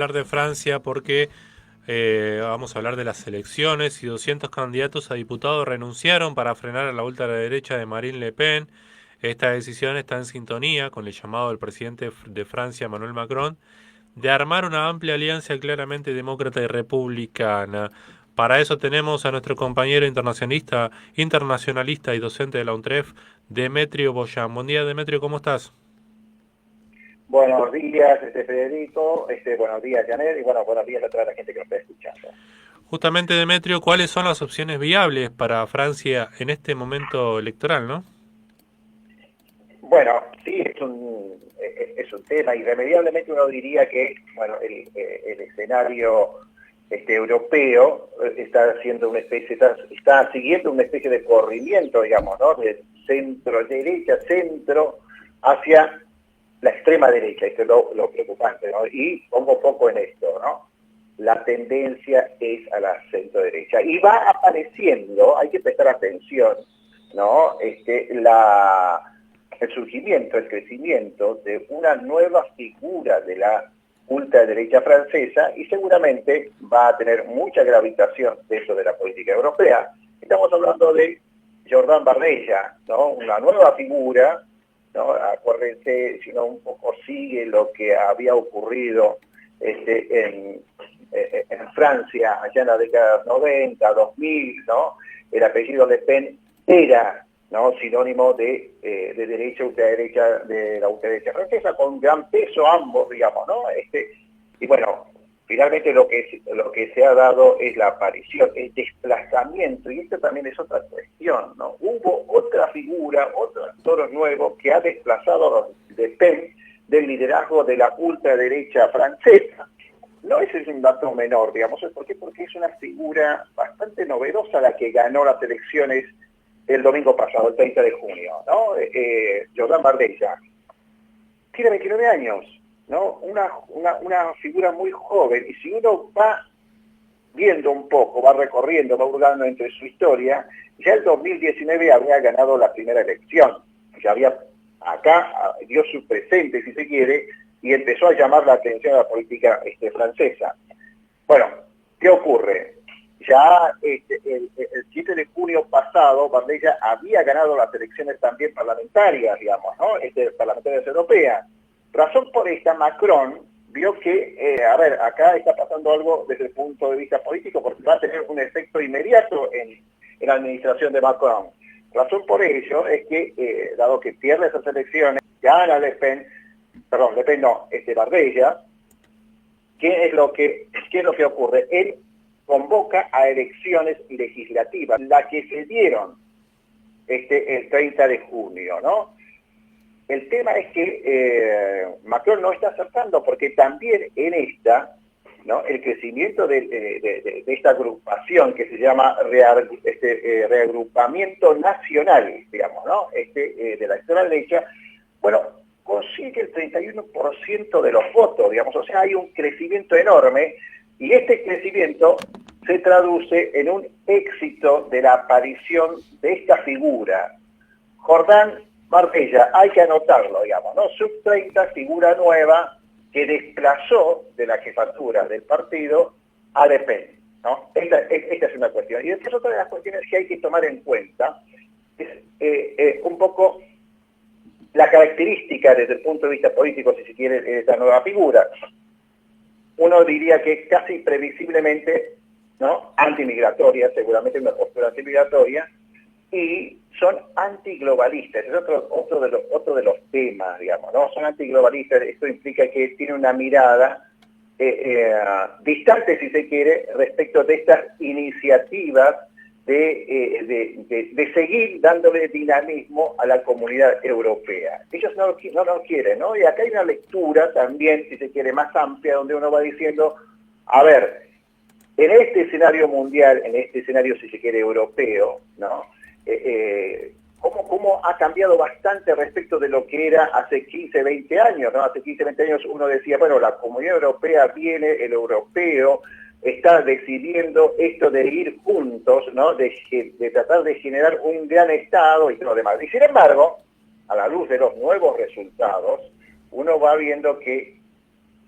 Hablar de Francia porque vamos a hablar de las elecciones y 200 candidatos a diputados renunciaron para frenar a la ultraderecha de Marine Le Pen. Esta decisión está en sintonía con el llamado del presidente de Francia, Emmanuel Macron, de armar una amplia alianza claramente demócrata y republicana. Para eso tenemos a nuestro compañero internacionalista y docente de la UNTREF, Demetrio Boyan. Buen día, Demetrio, ¿cómo estás? Buenos días, Federico, buenos días, Janet, y buenos días a toda la gente que nos está escuchando. Justamente, Demetrio, ¿cuáles son las opciones viables para Francia en este momento electoral, no? Bueno, sí, es un tema, irremediablemente uno diría que, bueno, el escenario europeo está haciendo una especie, está siguiendo una especie de corrimiento, digamos, ¿no? De centro-derecha, centro, hacia la extrema derecha, esto es lo preocupante, ¿no? Y pongo poco en esto, ¿no? La tendencia es a la centro derecha. Y va apareciendo, hay que prestar atención, ¿no? El surgimiento, el crecimiento de una nueva figura de la ultraderecha francesa y seguramente va a tener mucha gravitación dentro de la política europea. Estamos hablando de Jordan Bardella, ¿no? Una nueva figura, ¿no? Acuérdense, si no un poco sigue lo que había ocurrido en Francia allá en la década 90, 2000, ¿no? El apellido Le Pen era, ¿no?, sinónimo de derecha, ultraderecha, de la ultraderecha francesa, con gran peso ambos, digamos, ¿no? Y bueno, finalmente lo que se ha dado es la aparición, el desplazamiento, y esto también es otra cuestión, ¿no? Hubo otra figura, otro actor nuevo que ha desplazado a Le Pen del liderazgo de la ultraderecha francesa. No ese es un dato menor, digamos. ¿Por qué? Porque es una figura bastante novedosa la que ganó las elecciones el domingo pasado, el 30 de junio, ¿no? Jordan Bardella. Tiene 29 años, ¿no? Una figura muy joven, y si uno va viendo un poco, va recorriendo, va hurgando entre su historia, ya el 2019 había ganado la primera elección, ya había acá, dio su presente, si se quiere, y empezó a llamar la atención a la política francesa. Bueno, ¿qué ocurre? Ya el 7 de junio pasado, Bardella había ganado las elecciones también parlamentarias, digamos, ¿no? Parlamentarias europeas. Razón por esta, Macron vio que, acá está pasando algo desde el punto de vista político, porque va a tener un efecto inmediato en la administración de Macron. Razón por ello es que, dado que pierde esas elecciones, gana Le Pen no, Bardella, ¿qué es lo que ocurre? Él convoca a elecciones legislativas, las que se dieron el 30 de junio, ¿no? El tema es que Macron no está acertando, porque también en esta, ¿no?, el crecimiento de esta agrupación que se llama reagrupamiento nacional, digamos, ¿no?, de la extrema derecha, bueno, consigue el 31% de los votos, digamos, o sea, hay un crecimiento enorme, y este crecimiento se traduce en un éxito de la aparición de esta figura. Jordan Bardella, hay que anotarlo, digamos, ¿no? Sub-30, figura nueva que desplazó de la jefatura del partido a Le Pen, ¿no? Esta es una cuestión. Y después otra de las cuestiones que hay que tomar en cuenta es un poco la característica desde el punto de vista político, si se quiere, de esta nueva figura. Uno diría que casi previsiblemente, ¿no?, antimigratoria, seguramente una postura antimigratoria, y son antiglobalistas. Es otro de los temas, digamos, ¿no? Son antiglobalistas. Esto implica que tiene una mirada distante, si se quiere, respecto de estas iniciativas de seguir dándole dinamismo a la comunidad europea. Ellos no lo quieren, ¿no? Y acá hay una lectura también, si se quiere, más amplia, donde uno va diciendo, a ver, en este escenario mundial, en este escenario, si se quiere, europeo, ¿no?, cómo ha cambiado bastante respecto de lo que era hace 15, 20 años, ¿no? Hace 15, 20 años uno decía, bueno, la comunidad europea viene, el europeo está decidiendo esto de ir juntos, ¿no?, de tratar de generar un gran Estado y todo lo demás. Y sin embargo, a la luz de los nuevos resultados, uno va viendo que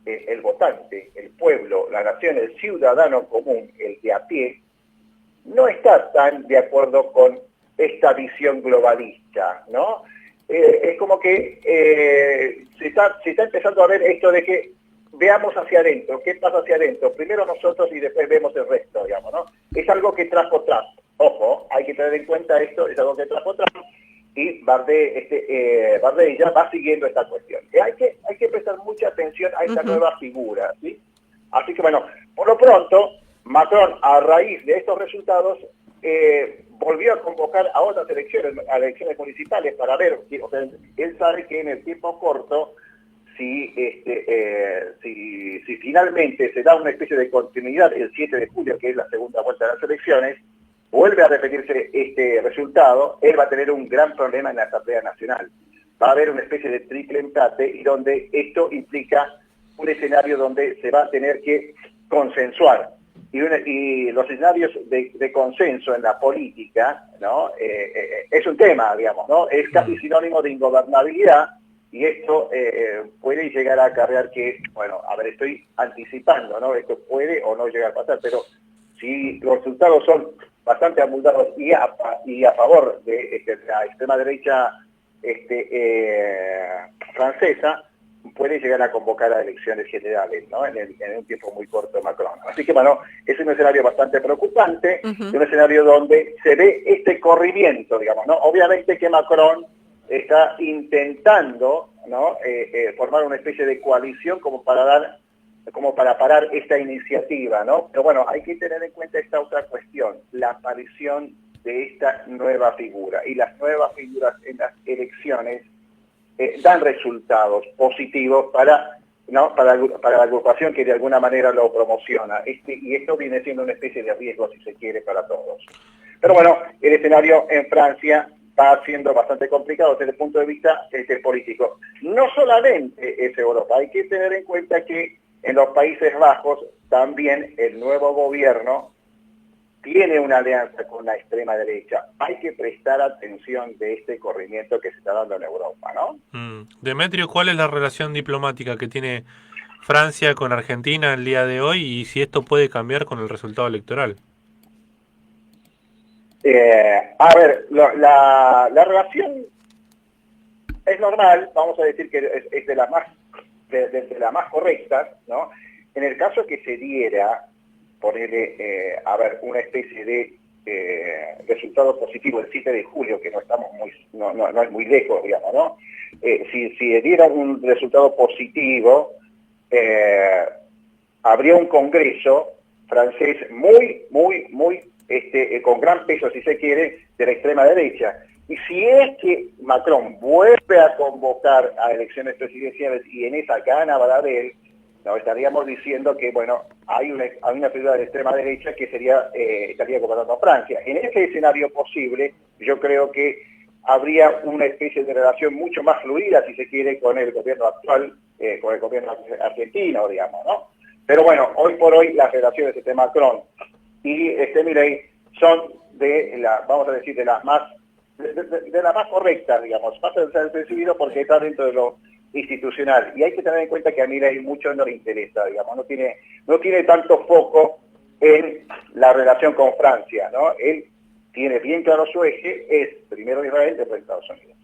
el votante, el pueblo, la nación, el ciudadano común, el de a pie, no está tan de acuerdo con esta visión globalista, ¿no? Es como que se está empezando a ver esto de que veamos hacia adentro, qué pasa hacia adentro, primero nosotros y después vemos el resto, digamos, ¿no? Es algo que trajo Trump. Ojo, hay que tener en cuenta esto, es algo que trajo Trump, y Bardella ya va siguiendo esta cuestión. Hay que prestar mucha atención a esta nueva figura, ¿sí? Así que bueno, por lo pronto, Macron, a raíz de estos resultados, volvió a convocar a otras elecciones, a elecciones municipales, para ver, o sea, él sabe que en el tiempo corto, si finalmente se da una especie de continuidad el 7 de julio, que es la segunda vuelta de las elecciones, vuelve a repetirse este resultado, él va a tener un gran problema en la Asamblea Nacional. Va a haber una especie de triple empate, y donde esto implica un escenario donde se va a tener que consensuar. Y los escenarios de consenso en la política, ¿no? Es un tema, digamos, ¿no? Es casi sinónimo de ingobernabilidad, y esto puede llegar a acarrear que, bueno, a ver, estoy anticipando, ¿no? Esto puede o no llegar a pasar, pero si los resultados son bastante abultados y a favor de la extrema derecha francesa, puede llegar a convocar a elecciones generales, ¿no? En un tiempo muy corto Macron. Así que bueno, es un escenario bastante preocupante, un escenario donde se ve este corrimiento, digamos, ¿no? Obviamente que Macron está intentando, ¿no? Formar una especie de coalición como para parar esta iniciativa, ¿no? Pero bueno, hay que tener en cuenta esta otra cuestión, la aparición de esta nueva figura. Y las nuevas figuras en las elecciones dan resultados positivos para la agrupación que de alguna manera lo promociona. Y esto viene siendo una especie de riesgo, si se quiere, para todos. Pero bueno, el escenario en Francia va siendo bastante complicado desde el punto de vista político. No solamente es Europa, hay que tener en cuenta que en los Países Bajos también el nuevo gobierno tiene una alianza con la extrema derecha. Hay que prestar atención de este corrimiento que se está dando en Europa, ¿no? Demetrio, ¿cuál es la relación diplomática que tiene Francia con Argentina el día de hoy, y si esto puede cambiar con el resultado electoral? A ver, la relación es normal, vamos a decir que es de las más correctas, ¿no? En el caso que se diera, ponerle, una especie de resultado positivo el 7 de julio, que no es muy lejos, digamos, ¿no? Si diera un resultado positivo, habría un congreso francés con gran peso, si se quiere, de la extrema derecha. Y si es que Macron vuelve a convocar a elecciones presidenciales y en esa gana Bardella, nos estaríamos diciendo que, bueno, hay una figura de extrema derecha que estaría gobernando Francia. En ese escenario posible, yo creo que habría una especie de relación mucho más fluida, si se quiere, con el gobierno actual, con el gobierno argentino, digamos, ¿no? Pero bueno, hoy por hoy las relaciones entre Macron y Milei son vamos a decir, de las más correctas, digamos, más percibido porque está dentro de lo institucional. Y hay que tener en cuenta que a Milei mucho no le interesa, digamos, no tiene tanto foco en la relación con Francia, ¿no? Él tiene bien claro su eje, es primero Israel, después Estados Unidos.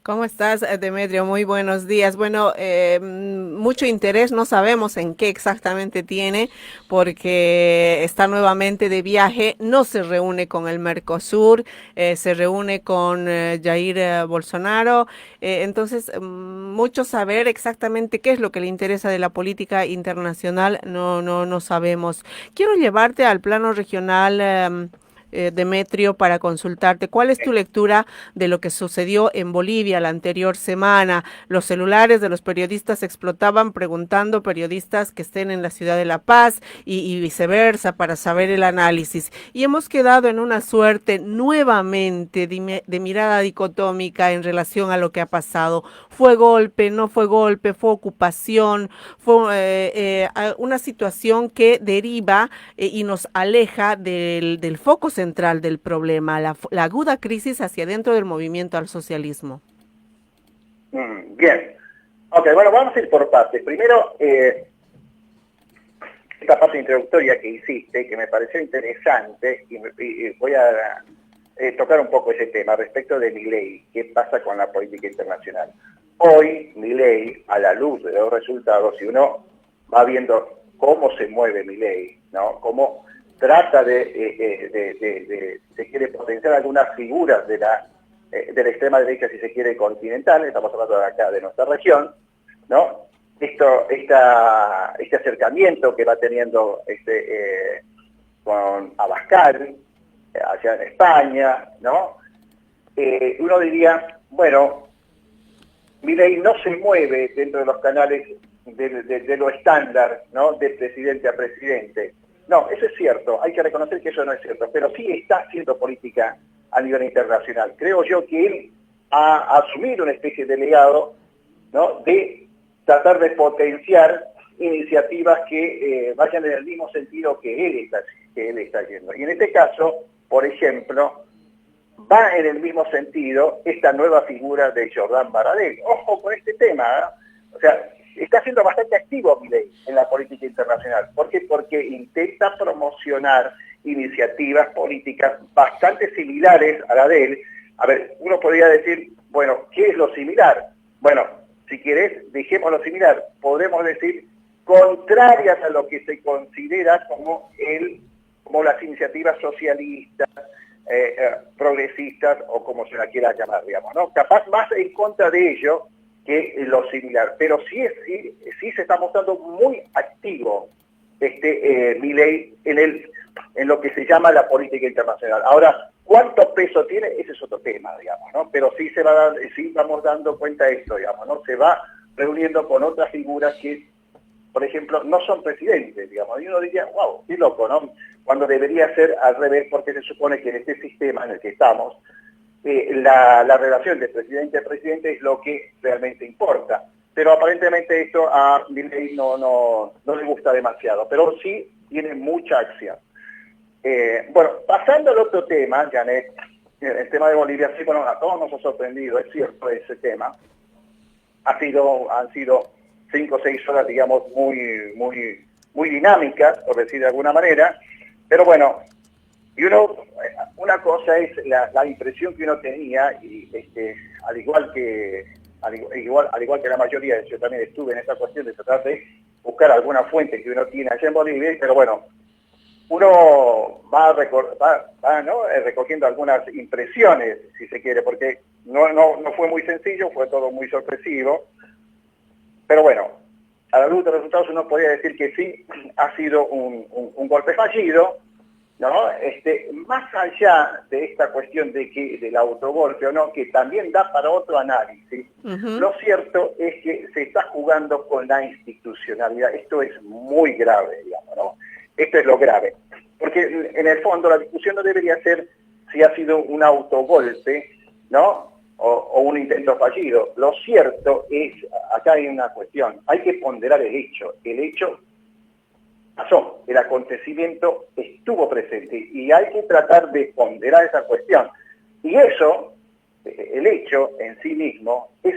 ¿Cómo estás, Demetrio? Muy buenos días. Bueno, mucho interés, no sabemos en qué exactamente tiene, porque está nuevamente de viaje, no se reúne con el Mercosur, se reúne con Jair Bolsonaro, entonces mucho saber exactamente qué es lo que le interesa de la política internacional, no sabemos. Quiero llevarte al plano regional, Demetrio, para consultarte cuál es tu lectura de lo que sucedió en Bolivia la anterior semana. Los celulares de los periodistas explotaban preguntando periodistas que estén en la ciudad de La Paz y viceversa para saber el análisis. Y hemos quedado en una suerte nuevamente de mirada dicotómica en relación a lo que ha pasado. ¿Fue golpe, no fue golpe, fue ocupación? Fue una situación que deriva y nos aleja del foco central del problema, la aguda crisis hacia dentro del movimiento al socialismo. Bien. Ok, bueno, vamos a ir por partes. Primero, esta parte introductoria que hiciste, que me pareció interesante, y voy a tocar un poco ese tema respecto de Milei, qué pasa con la política internacional. Hoy, Milei, a la luz de los resultados, si uno va viendo cómo se mueve Milei, ¿no? Cómo trata se quiere potenciar algunas figuras de la extrema derecha, si se quiere, continental, estamos hablando de acá, de nuestra región, ¿no? Este acercamiento que va teniendo con Abascal, allá en España, ¿no? Uno diría, bueno, Milei no se mueve dentro de los canales de lo estándar, ¿no? De presidente a presidente. No, eso es cierto, hay que reconocer que eso no es cierto, pero sí está haciendo política a nivel internacional. Creo yo que él ha asumido una especie de legado, ¿no? De tratar de potenciar iniciativas que vayan en el mismo sentido que él está yendo. Y en este caso, por ejemplo, va en el mismo sentido esta nueva figura de Jordán Baradel. Ojo con este tema, ¿eh? O sea, está siendo bastante activo Milei en la política internacional. ¿Por qué? Porque intenta promocionar iniciativas políticas bastante similares a la de él. A ver, uno podría decir, bueno, ¿qué es lo similar? Bueno, si querés, dejemos lo similar. Podemos decir contrarias a lo que se considera como las iniciativas socialistas, progresistas, o como se la quiera llamar, digamos, ¿no? Capaz más en contra de ello que lo similar, pero sí se está mostrando muy activo Milei en lo que se llama la política internacional. Ahora, ¿cuánto peso tiene? Ese es otro tema, digamos, ¿no? Pero sí vamos dando cuenta de esto, digamos, ¿no? Se va reuniendo con otras figuras que, por ejemplo, no son presidentes, digamos, y uno diría, wow, qué loco, ¿no? Cuando debería ser al revés, porque se supone que en este sistema en el que estamos, la relación de presidente a presidente es lo que realmente importa. Pero aparentemente esto a Milei no le gusta demasiado, pero sí tiene mucha acción. Bueno, pasando al otro tema, Janet, el tema de Bolivia, sí, bueno, a todos nos ha sorprendido, es cierto ese tema. Han sido 5 o 6 horas, digamos, muy dinámicas, por decir de alguna manera, pero bueno, y una cosa es la impresión que uno tenía, y al igual que la mayoría, yo también estuve en esta cuestión de tratar de buscar alguna fuente que uno tiene allá en Bolivia, pero bueno, uno va recogiendo algunas impresiones, si se quiere, porque no fue muy sencillo, fue todo muy sorpresivo, pero bueno, a la luz de los resultados uno podría decir que sí, ha sido un golpe fallido, ¿no? Más allá de esta cuestión del autogolpe o no, que también da para otro análisis, lo cierto es que se está jugando con la institucionalidad. Esto es muy grave, digamos, ¿no? Esto es lo grave. Porque en el fondo la discusión no debería ser si ha sido un autogolpe, ¿no? O un intento fallido. Lo cierto es, acá hay una cuestión, hay que ponderar el hecho. El hecho pasó, el acontecimiento estuvo presente y hay que tratar de ponderar esa cuestión. Y eso, el hecho en sí mismo, es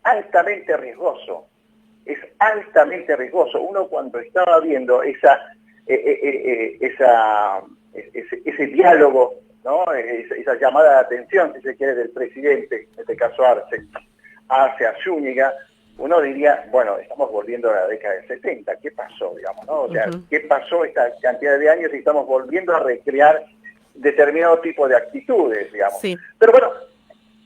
altamente riesgoso. Es altamente riesgoso. Uno cuando estaba viendo ese diálogo, ¿no? Esa llamada de atención, si se quiere, del presidente, en este caso Arce, hacia Zúñiga, uno diría, bueno, estamos volviendo a la década del 70, ¿qué pasó, digamos, no? O sea, ¿qué pasó esta cantidad de años y estamos volviendo a recrear determinado tipo de actitudes, digamos? Sí. Pero bueno,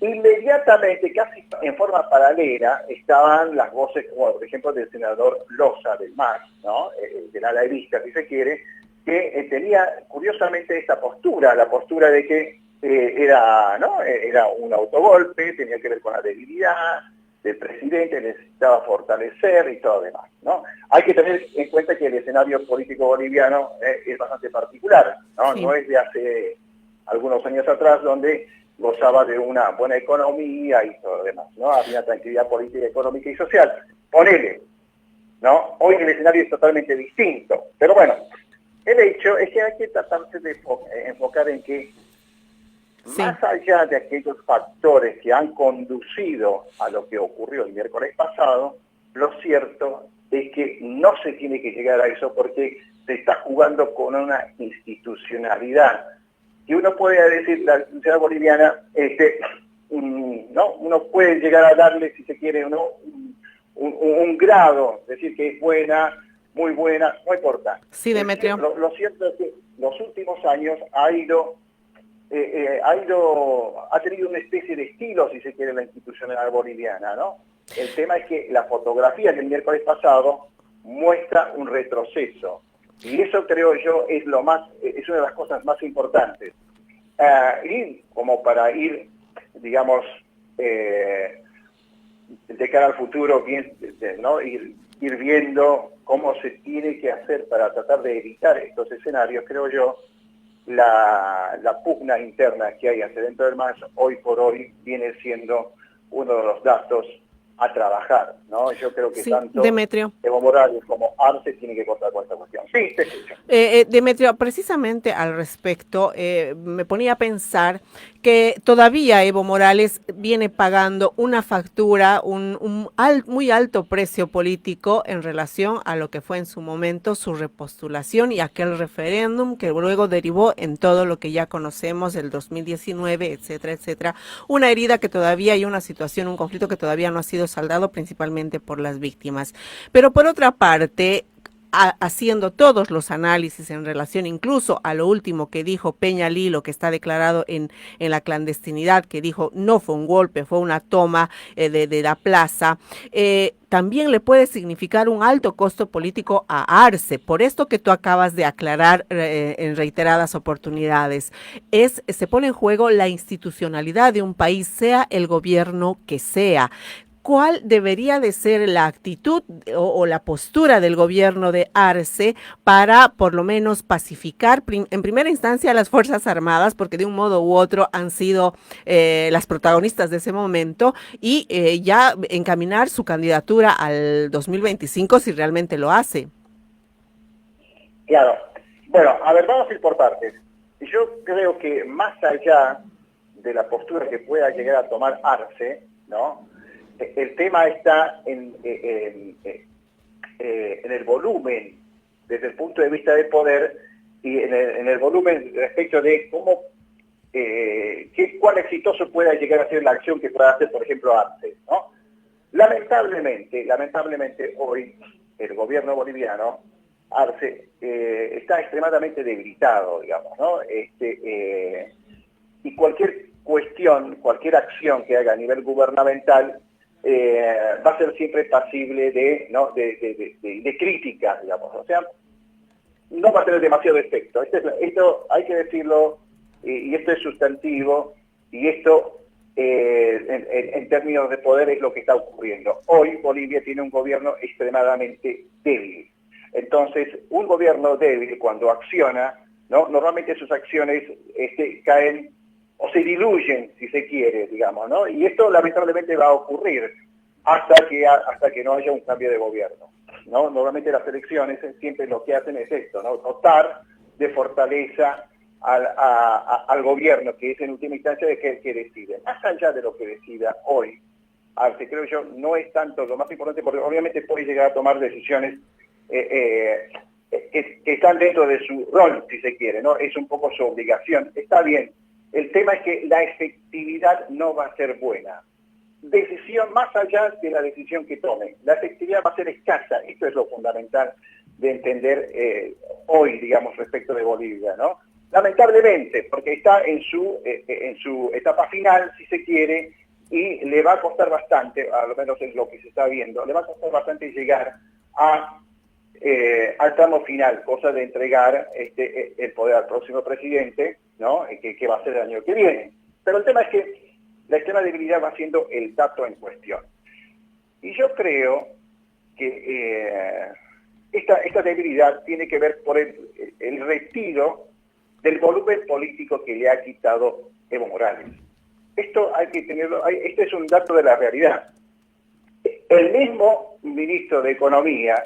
inmediatamente, casi en forma paralela, estaban las voces, como por ejemplo del senador Loza del MAS, ¿no? Del ala evista, si se quiere, que tenía curiosamente esta postura, la postura de que era un autogolpe, tenía que ver con la debilidad del presidente, necesitaba fortalecer y todo lo demás, ¿no? Hay que tener en cuenta que el escenario político boliviano es bastante particular, ¿no? Sí. No es de hace algunos años atrás donde gozaba de una buena economía y todo lo demás, ¿no? Había tranquilidad política, económica y social. Ponele, ¿no? Hoy el escenario es totalmente distinto, pero bueno, el hecho es que hay que tratarse de enfocar en que más allá de aquellos factores que han conducido a lo que ocurrió el miércoles pasado, lo cierto es que no se tiene que llegar a eso porque se está jugando con una institucionalidad que uno puede decir, la institucionalidad boliviana, ¿no? Uno puede llegar a darle, si se quiere, ¿no? un grado, decir que es buena, muy buena, no importa. Sí, Demetrio. Lo cierto es que los últimos años ha tenido una especie de estilo, si se quiere, la institucionalidad boliviana, ¿no? El tema es que la fotografía del miércoles pasado muestra un retroceso. Y eso, creo yo, es una de las cosas más importantes. Y como para ir, digamos, de cara al futuro, ¿no? ir viendo cómo se tiene que hacer para tratar de evitar estos escenarios, creo yo, la pugna interna que hay hacia dentro del MAS hoy por hoy viene siendo uno de los datos a trabajar, ¿no? Yo creo que sí, tanto Demetrio. Evo Morales como Arce tienen que cortar con esta cuestión. Sí, te escucho. Demetrio, precisamente al respecto, me ponía a pensar que todavía Evo Morales viene pagando una factura, muy alto precio político en relación a lo que fue en su momento su repostulación y aquel referéndum que luego derivó en todo lo que ya conocemos del 2019, etcétera, etcétera. Una herida que todavía hay una situación, un conflicto que todavía no ha sido saldado principalmente por las víctimas. Pero por otra parte, haciendo todos los análisis en relación incluso a lo último que dijo Peña Lilo, que está declarado en la clandestinidad, que dijo no fue un golpe, fue una toma de la plaza, también le puede significar un alto costo político a Arce, por esto que tú acabas de aclarar en reiteradas oportunidades. Se pone en juego la institucionalidad de un país, sea el gobierno que sea. ¿Cuál debería de ser la actitud o la postura del gobierno de Arce para por lo menos pacificar en primera instancia a las Fuerzas Armadas, porque de un modo u otro han sido las protagonistas de ese momento, y ya encaminar su candidatura al 2025 si realmente lo hace? Claro. Bueno, a ver, vamos a ir por partes. Yo creo que más allá de la postura que pueda llegar a tomar Arce, ¿no? El tema está en el volumen, desde el punto de vista del poder, y en el volumen respecto de cómo, cuán exitoso pueda llegar a ser la acción que pueda hacer, por ejemplo, Arce, ¿no? Lamentablemente, hoy el gobierno boliviano, Arce, está extremadamente debilitado, digamos, ¿no? Y cualquier cuestión, cualquier acción que haga a nivel gubernamental, va a ser siempre pasible de críticas, digamos. O sea, no va a tener demasiado efecto. Esto hay que decirlo, y esto es sustantivo, y esto en términos de poder es lo que está ocurriendo. Hoy Bolivia tiene un gobierno extremadamente débil. Entonces, un gobierno débil cuando acciona, ¿no? Normalmente sus acciones caen o se diluyen, si se quiere, digamos, ¿no? Y esto lamentablemente va a ocurrir hasta que no haya un cambio de gobierno, ¿no? Normalmente las elecciones siempre lo que hacen es esto, ¿no? Dotar de fortaleza al gobierno, que es en última instancia el que decide. Más allá de lo que decida hoy, Arce, creo yo, no es tanto lo más importante, porque obviamente puede llegar a tomar decisiones que están dentro de su rol, si se quiere, ¿no? Es un poco su obligación. Está bien. El tema es que la efectividad no va a ser buena. Decisión más allá de la decisión que tome. La efectividad va a ser escasa. Esto es lo fundamental de entender hoy, digamos, respecto de Bolivia, ¿no? Lamentablemente, porque está en su etapa final, si se quiere, y le va a costar bastante, a lo menos es lo que se está viendo, le va a costar bastante llegar al tramo final, cosa de entregar el poder al próximo presidente, ¿no? Que va a ser el año que viene. Pero el tema es que la extrema debilidad va siendo el dato en cuestión. Y yo creo que esta debilidad tiene que ver por el retiro del volumen político que le ha quitado Evo Morales. Esto hay que tenerlo, este es un dato de la realidad. El mismo ministro de Economía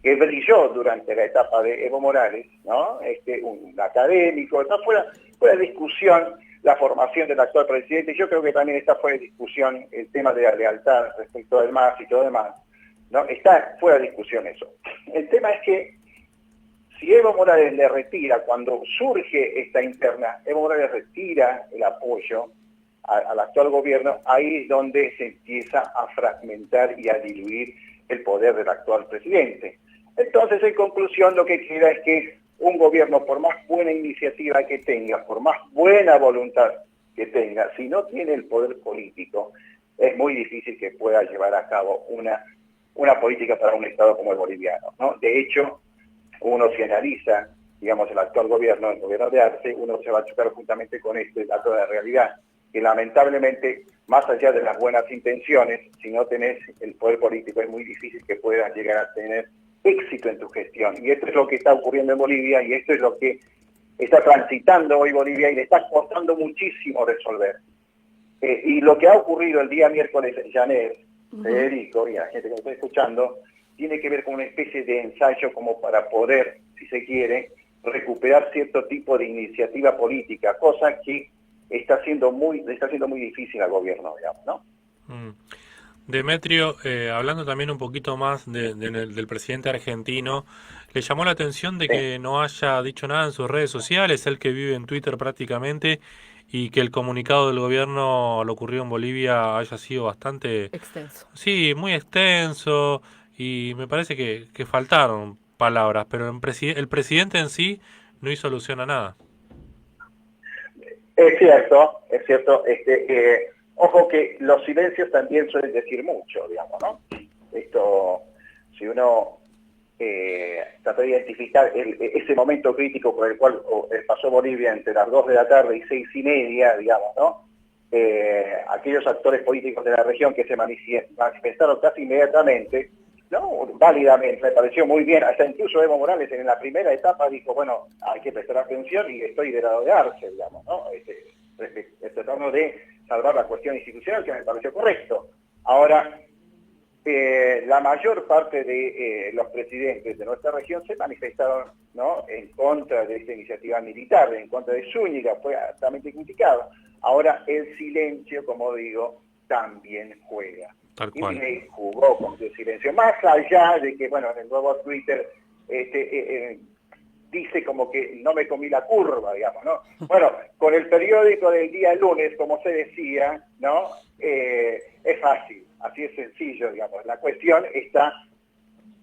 que brilló durante la etapa de Evo Morales, ¿no? Un académico, está fuera de discusión la formación del actual presidente. Yo creo que también está fuera de discusión el tema de la lealtad respecto del MAS y todo demás, ¿no? Está fuera de discusión eso. El tema es que si Evo Morales le retira, cuando surge esta interna, Evo Morales retira el apoyo al actual gobierno, ahí es donde se empieza a fragmentar y a diluir el poder del actual presidente. Entonces, en conclusión, lo que queda es que un gobierno, por más buena iniciativa que tenga, por más buena voluntad que tenga, si no tiene el poder político, es muy difícil que pueda llevar a cabo una política para un Estado como el boliviano, ¿no? De hecho, uno si analiza, digamos, el actual gobierno, el gobierno de Arce, uno se va a chocar juntamente con este dato de realidad, que lamentablemente, más allá de las buenas intenciones, si no tenés el poder político, es muy difícil que puedas llegar a tener éxito en tu gestión. Y esto es lo que está ocurriendo en Bolivia, y esto es lo que está transitando hoy Bolivia, y le está costando muchísimo resolver. Y lo que ha ocurrido el día miércoles en Janet, Federico, y a la gente que me está escuchando, tiene que ver con una especie de ensayo como para poder, si se quiere, recuperar cierto tipo de iniciativa política, cosa que está haciendo muy difícil al gobierno, digamos, ¿no? Demetrio, hablando también un poquito más del presidente argentino, ¿le llamó la atención de que no haya dicho nada en sus redes sociales, él que vive en Twitter prácticamente, y que el comunicado del gobierno a lo ocurrido en Bolivia haya sido bastante, Extenso. sí, muy extenso, y me parece que faltaron palabras, pero el presidente en sí no hizo alusión a nada? Es cierto, ojo que los silencios también suelen decir mucho, digamos, ¿no? Esto, si uno trata de identificar ese momento crítico por el cual pasó Bolivia entre las 2 de la tarde y 6:30, digamos, ¿no? Aquellos actores políticos de la región que se manifestaron casi inmediatamente, ¿no? Válidamente, me pareció muy bien, hasta incluso Evo Morales en la primera etapa dijo, bueno, hay que prestar atención y estoy del lado de Arce, digamos, ¿no? Tratando de salvar la cuestión institucional, que me pareció correcto. Ahora, la mayor parte de los presidentes de nuestra región se manifestaron, ¿no?, en contra de esta iniciativa militar, en contra de Zúñiga, fue altamente criticado. Ahora, el silencio, como digo, también juega. Tal cual. Y jugó con el silencio, más allá de que, bueno, en el nuevo Twitter dice como que no me comí la curva, digamos, ¿no? Bueno, con el periódico del día lunes, como se decía, ¿no? Es fácil, así es sencillo, digamos. La cuestión está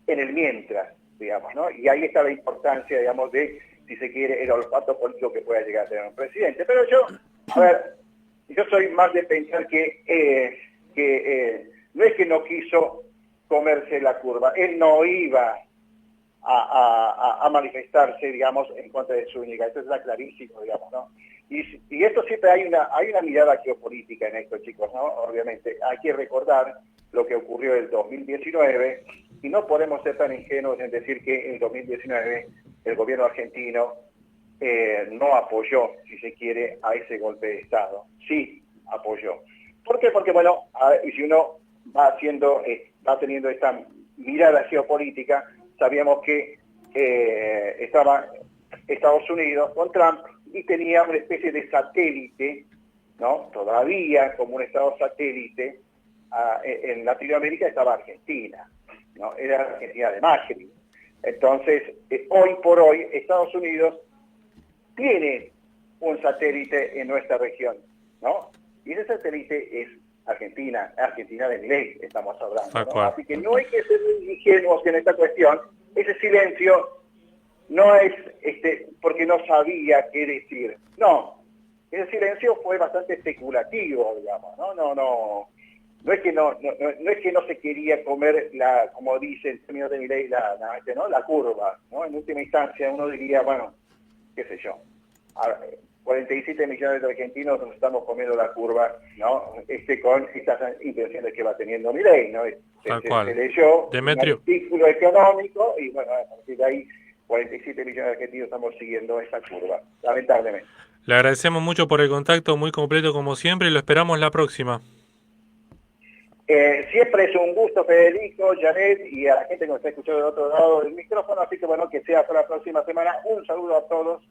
en el mientras, digamos, ¿no? Y ahí está la importancia, digamos, de, si se quiere, el olfato político que pueda llegar a tener un presidente. Pero yo soy más de pensar que no es que no quiso comerse la curva, él no iba a manifestarse, digamos, en contra de Zúñiga, esto está clarísimo, digamos, ¿no? Y esto siempre hay una mirada geopolítica en esto, chicos, ¿no? Obviamente, hay que recordar lo que ocurrió en el 2019, y no podemos ser tan ingenuos en decir que en el 2019 el gobierno argentino no apoyó, si se quiere, a ese golpe de Estado. Sí, apoyó. ¿Por qué? Porque, bueno, y si uno va teniendo esta mirada geopolítica, sabíamos que estaba Estados Unidos con Trump y tenía una especie de satélite, ¿no? Todavía como un estado satélite, en Latinoamérica estaba Argentina, ¿no? Era Argentina de Macri. Entonces, hoy por hoy, Estados Unidos tiene un satélite en nuestra región, ¿no? Y ese satélite es Argentina de Milei, estamos hablando, ¿no? Así que no hay que ser ingenuos en esta cuestión. Ese silencio no es porque no sabía qué decir. No, ese silencio fue bastante especulativo, digamos, ¿no? No es que no se quería comer como dice el término de Milei, la curva, ¿no? En última instancia uno diría, bueno, qué sé yo, 47 millones de argentinos nos estamos comiendo la curva, ¿no? Con estas intenciones que va teniendo Milei, ¿no? Se leyó Demetrio, un artículo económico y, bueno, a partir de ahí 47 millones de argentinos estamos siguiendo esa curva, lamentablemente. Le agradecemos mucho por el contacto, muy completo como siempre, y lo esperamos la próxima. Siempre es un gusto, Federico, Janet, y a la gente que nos está escuchando del otro lado del micrófono, así que bueno, que sea hasta la próxima semana. Un saludo a todos